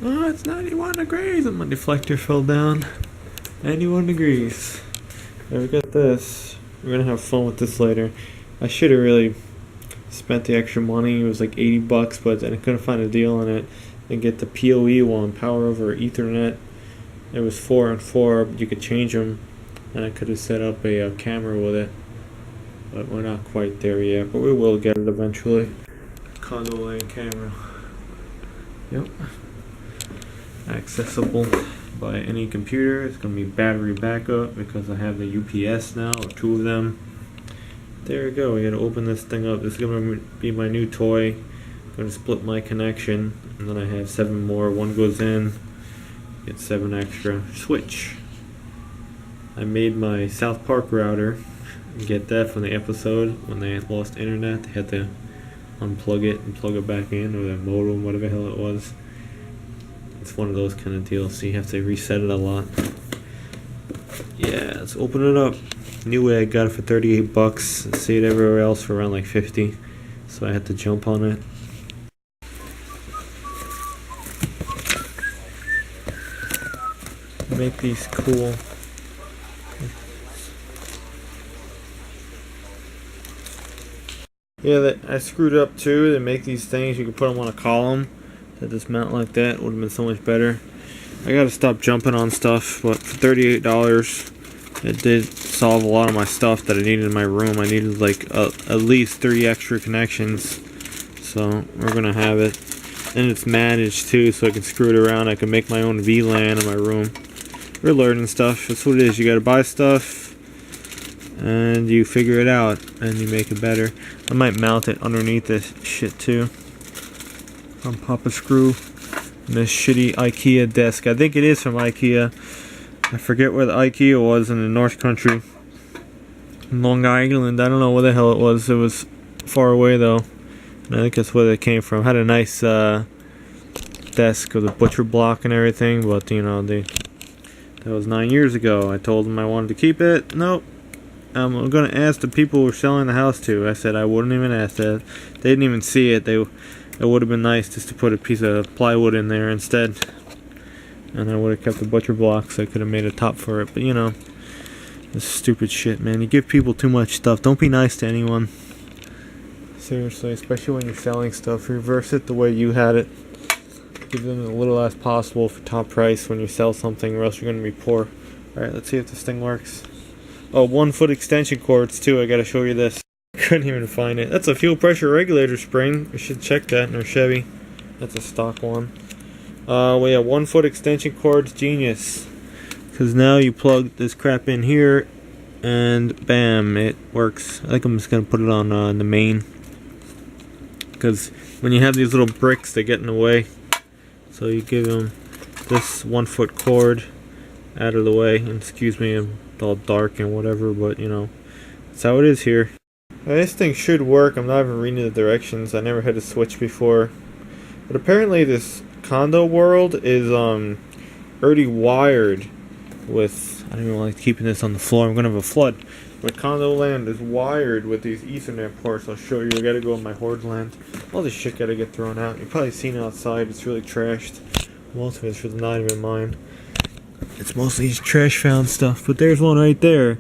Oh, it's 91 degrees, and my deflector fell down. 91 degrees. There, we got this. We're gonna have fun with this later. I should have really spent the extra money. It was like $80, but then I couldn't find a deal on it. And get the PoE one, power over Ethernet. It was 4 and 4. You could change them, and I could have set up a camera with it. But we're not quite there yet. But we will get it eventually. Condo lane camera. Yep. Accessible by any computer. It's going to be battery backup because I have the UPS now, or 2 of them. There we go. We got to open this thing up. This is going to be my new toy. I'm going to split my connection, and then I have 7 more. 1 goes in, get 7 extra. Switch. I made my South Park router. Get that from the episode when they lost internet. They had to unplug it and plug it back in, or the modem, whatever the hell it was. It's one of those kind of deals, so you have to reset it a lot. Yeah, let's open it up. New egg, got it for $38. See it everywhere else for around like 50, so I had to jump on it. Make these cool. Yeah, I screwed up too. They make these things, you can put them on a column. That just mount like that would have been so much better. I gotta stop jumping on stuff, but for $38, it did solve a lot of my stuff that I needed in my room. I needed like at least 30 extra connections, so we're gonna have it. And it's managed too, so I can screw it around. I can make my own VLAN in my room. We're learning stuff. That's what it is. You gotta buy stuff, and you figure it out, and you make it better. I might mount it underneath this shit too. I'll pop a screw in this shitty IKEA desk. I think it is from IKEA. I forget where the IKEA was in the North Country. Long Island. I don't know where the hell it was. It was far away though. And I think that's where they came from. Had a nice desk with a butcher block and everything, but you know, that was 9 years ago. I told them I wanted to keep it. Nope. I'm going to ask the people who were selling the house to. I said I wouldn't even ask that. They didn't even see it. It would have been nice just to put a piece of plywood in there instead. And I would have kept the butcher blocks. I could have made a top for it. But you know, this stupid shit, man. You give people too much stuff. Don't be nice to anyone. Seriously, especially when you're selling stuff. Reverse it the way you had it. Give them the little as possible for top price when you sell something, or else you're going to be poor. Alright, let's see if this thing works. Oh, 1-foot extension cords too. I gotta show you this. Couldn't even find it. That's a fuel pressure regulator spring. We should check that in our Chevy. That's a stock one. We have 1-foot extension cords. Genius. Because now you plug this crap in here, and bam, it works. I think I'm just gonna put it on the main. Because when you have these little bricks, they get in the way. So you give them this 1-foot cord out of the way. And excuse me, I'm all dark and whatever, but you know, that's how it is here. This thing should work. I'm not even reading the directions. I never had a switch before, but apparently this condo world is already wired with, I don't even like keeping this on the floor, I'm gonna have a flood, but condo land is wired with these Ethernet ports. I'll show you. I gotta go in my horde land. All this shit gotta get thrown out. You've probably seen it outside. It's really trashed. Most of it's not even mine. It's mostly trash found stuff, but there's one right there.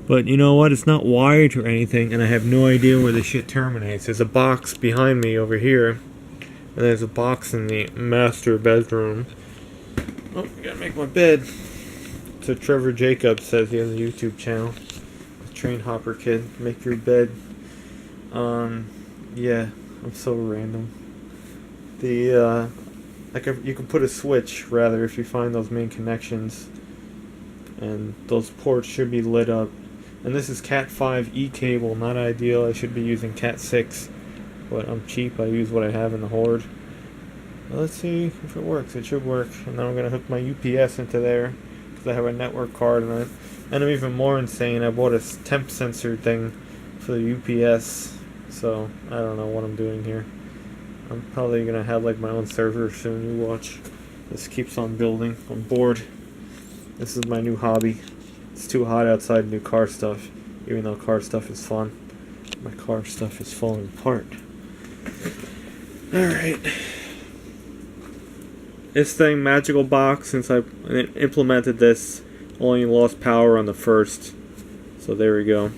But you know what? It's not wired or anything, and I have no idea where the shit terminates. There's a box behind me over here, and there's a box in the master bedroom. Oh, I gotta make my bed. So Trevor Jacobs says he has a YouTube channel. Train Hopper Kid, make your bed. Yeah, I'm so random. You can put a switch rather if you find those main connections, and those ports should be lit up. And this is Cat 5e cable, not ideal. I should be using Cat 6, but I'm cheap. I use what I have in the horde. Well, let's see if it works. It should work. And then I'm gonna hook my UPS into there because I have a network card in it. And I'm even more insane. I bought a temp sensor thing for the UPS, so I don't know what I'm doing here. I'm probably gonna have like my own server soon. You watch. This keeps on building. I'm bored. This is my new hobby. It's too hot outside to do car stuff, even though car stuff is fun. My car stuff is falling apart. Alright. This thing, magical box, since I implemented this, only lost power on the first. So there we go.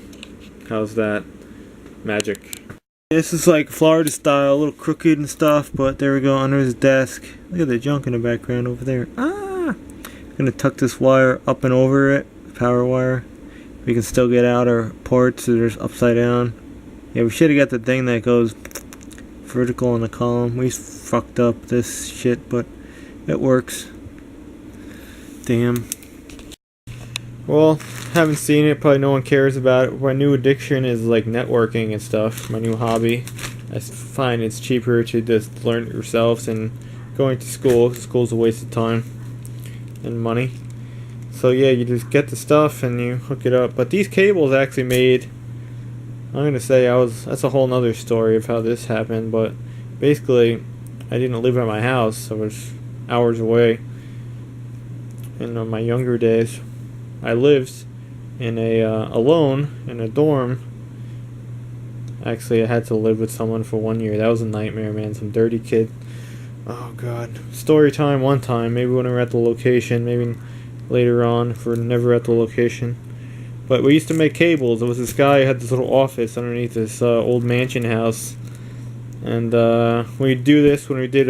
How's that? Magic. This is like Florida style, a little crooked and stuff, but there we go, under his desk. Look at the junk in the background over there. I'm gonna tuck this wire up and over it, power wire. We can still get out our ports that are upside down. Yeah, we should have got the thing that goes vertical in the column. We fucked up this shit, but it works. Damn. Well, haven't seen it, probably no one cares about it. My new addiction is like networking and stuff, my new hobby. I find it's cheaper to just learn it yourself than going to school. School's a waste of time and money. So yeah, you just get the stuff and you hook it up. But these cables actually made, I'm gonna say that's a whole nother story of how this happened, but basically I didn't live at my house. I was hours away in my younger days. I lived in alone in a dorm. Actually, I had to live with someone for 1 year. That was a nightmare, man. Some dirty kid. Oh god. Story time one time. Maybe when we're at the location. Maybe later on if we're never at the location. But we used to make cables. There was this guy who had this little office underneath this old mansion house, and we'd do this when we did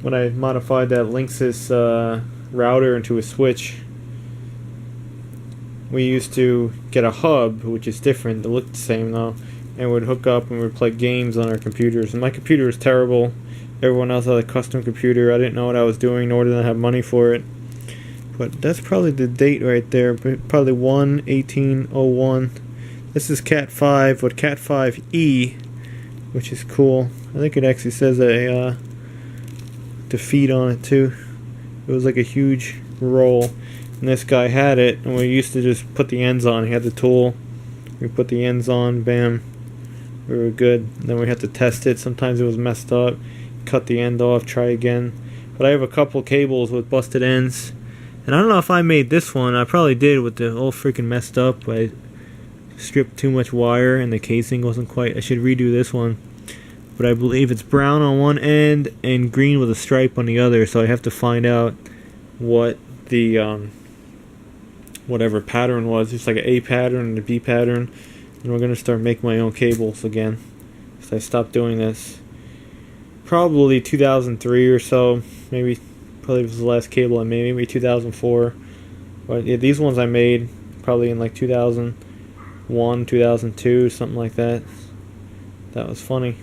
when I modified that Linksys router into a switch. We used to get a hub, which is different. It looked the same though, and we'd hook up and we'd play games on our computers. And my computer was terrible. Everyone else had a custom computer. I didn't know what I was doing, nor did I have money for it. But that's probably the date right there. Probably 1/18/01. This is Cat 5 with Cat 5e, which is cool. I think it actually says a defeat on it too. It was like a huge roll. And this guy had it, and we used to just put the ends on. He had the tool. We put the ends on, bam. We were good. And then we had to test it. Sometimes it was messed up. Cut the end off, try again. But I have a couple cables with busted ends. And I don't know if I made this one. I probably did with the whole freaking messed up. I stripped too much wire and the casing wasn't quite. I should redo this one. But I believe it's brown on one end and green with a stripe on the other. So I have to find out what the whatever pattern was. It's like an A pattern and a B pattern, and we're gonna start making my own cables again. So I stopped doing this probably 2003 or so, probably was the last cable I made, maybe 2004. But yeah, these ones I made probably in like 2001, 2002, something like that. That was funny.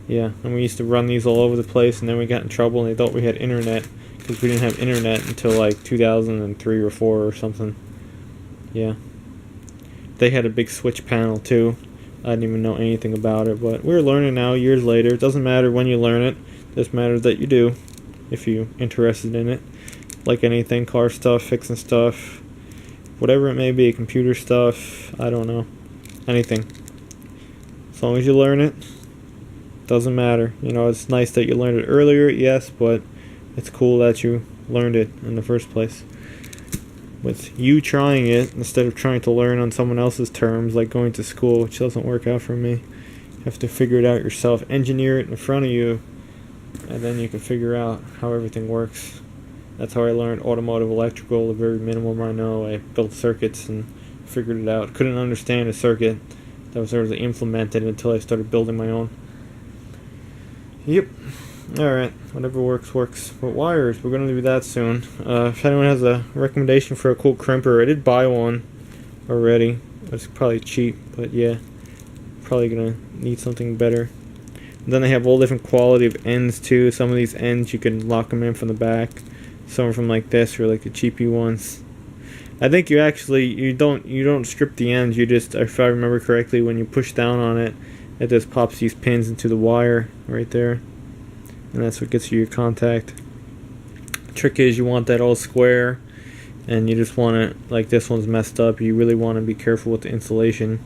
Yeah, and we used to run these all over the place, and then we got in trouble and they thought we had internet, because we didn't have internet until like 2003 or 4 or something. Yeah. They had a big switch panel too. I didn't even know anything about it, but we're learning now years later. It doesn't matter when you learn it. It just matters that you do, if you're interested in it. Like anything, car stuff, fixing stuff, whatever it may be, computer stuff, I don't know. Anything. As long as you learn it, doesn't matter. You know, it's nice that you learned it earlier, yes, but it's cool that you learned it in the first place. With you trying it instead of trying to learn on someone else's terms, like going to school, which doesn't work out for me. You have to figure it out yourself, engineer it in front of you, and then you can figure out how everything works. That's how I learned automotive electrical, the very minimum I know. I built circuits and figured it out. Couldn't understand a circuit that was sort of implemented until I started building my own. Yep. Alright, whatever works. But wires, we're going to do that soon. If anyone has a recommendation for a cool crimper, I did buy one already. It's probably cheap, but yeah. Probably going to need something better. And then they have all different quality of ends too. Some of these ends you can lock them in from the back. Some are from like this, or like the cheapy ones. I think you don't strip the ends. You just, if I remember correctly, when you push down on it, it just pops these pins into the wire right there. And that's what gets you your contact. The trick is you want that all square, and you just want it, like this one's messed up, you really want to be careful with the insulation.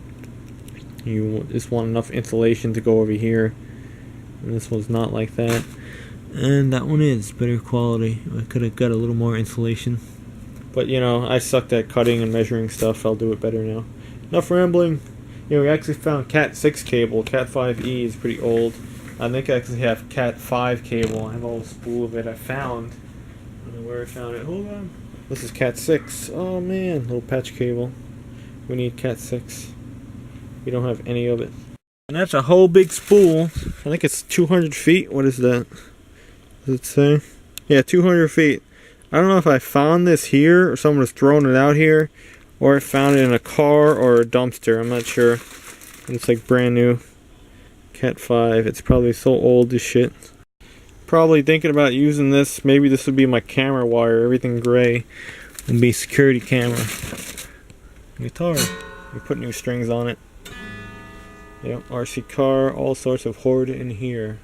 You just want enough insulation to go over here, and this one's not like that. And that one is better quality. I could have got a little more insulation. But you know, I sucked at cutting and measuring stuff. I'll do it better now. Enough rambling. You know, we actually found Cat 6 cable. Cat 5e is pretty old. I think I actually have Cat 5 cable. I have a whole spool of it I found. I don't know where I found it. Hold on. This is Cat 6. Oh man, little patch cable. We need Cat 6. We don't have any of it. And that's a whole big spool. I think it's 200 feet. What is that? Does it say? Yeah, 200 feet. I don't know if I found this here or someone was throwing it out here, or I found it in a car or a dumpster. I'm not sure. It's like brand new. Cat 5. It's probably so old as shit. Probably thinking about using this. Maybe this would be my camera wire. Everything gray would be security camera. Guitar. You put new strings on it. Yep, RC car, all sorts of hoard in here.